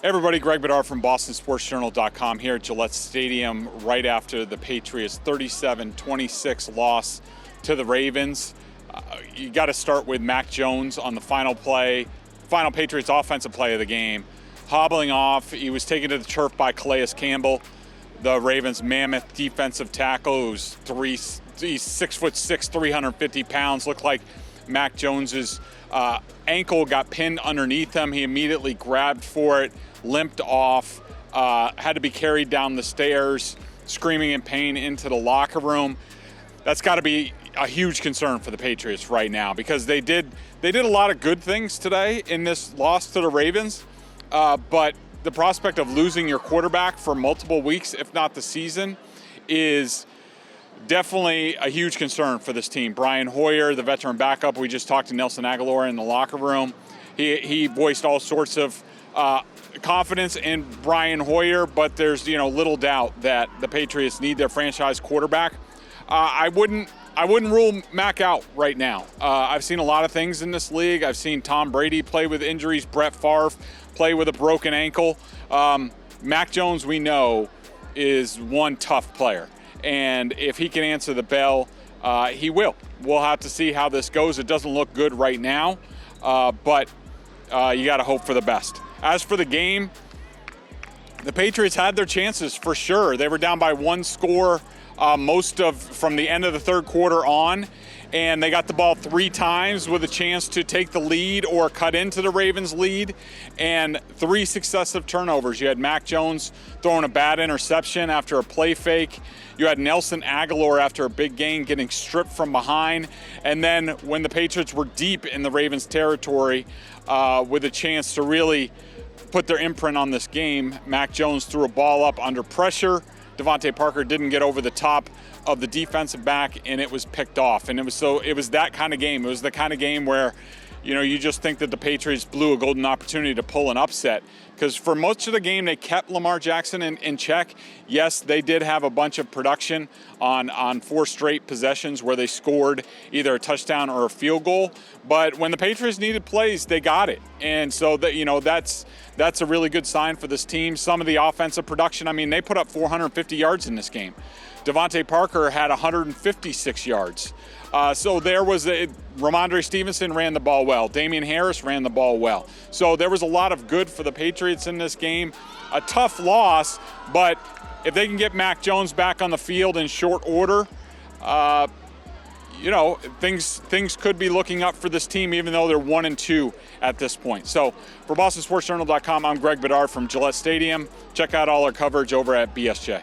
Everybody, Greg Bedard from BostonSportsJournal.com here at Gillette Stadium right after the Patriots' 37-26 loss to the Ravens. You got to start with Mac Jones on the final Patriots offensive play of the game. Hobbling off, he was taken to the turf by Calais Campbell, the Ravens' mammoth defensive tackle, who's 6'6", 350 pounds. Looked like Mac Jones's ankle got pinned underneath him. He immediately grabbed for it, limped off, had to be carried down the stairs, screaming in pain into the locker room. That's got to be a huge concern for the Patriots right now, because they did a lot of good things today in this loss to the Ravens, but the prospect of losing your quarterback for multiple weeks, if not the season, is definitely a huge concern for this team. Brian Hoyer, the veteran backup, we just talked to Nelson Aguilar in the locker room. He voiced all sorts of confidence in Brian Hoyer, but there's little doubt that the Patriots need their franchise quarterback. I wouldn't rule Mac out right now. I've seen a lot of things in this league. I've seen Tom Brady play with injuries, Brett Favre play with a broken ankle. Mac Jones, we know, is one tough player. And if he can answer the bell, he will. We'll have to see how this goes. It doesn't look good right now, but you got to hope for the best. As for the game, the Patriots had their chances for sure. They were down by one score from the end of the third quarter on, and they got the ball 3 times with a chance to take the lead or cut into the Ravens' lead, and 3 successive turnovers. You had Mac Jones throwing a bad interception after a play fake. You had Nelson Aguilar after a big gain getting stripped from behind. And then when the Patriots were deep in the Ravens' territory with a chance to really put their imprint on this game, Mac Jones threw a ball up under pressure. Devontae Parker didn't get over the top of the defensive back, and it was picked off. And it was that kind of game. It was the kind of game where, you just think that the Patriots blew a golden opportunity to pull an upset, because for most of the game they kept Lamar Jackson in check. Yes, they did have a bunch of production on 4 straight possessions where they scored either a touchdown or a field goal, but when the Patriots needed plays, they got it. And so that's a really good sign for this team. Some of the offensive production, they put up 450 yards in this game. Devontae Parker had 156 yards. So there was Ramondre Stevenson ran the ball well. Damian Harris ran the ball well. So there was a lot of good for the Patriots in this game. A tough loss, but if they can get Mac Jones back on the field in short order, things could be looking up for this team, even though they're 1-2 at this point. So for BostonSportsJournal.com, I'm Greg Bedard from Gillette Stadium. Check out all our coverage over at BSJ.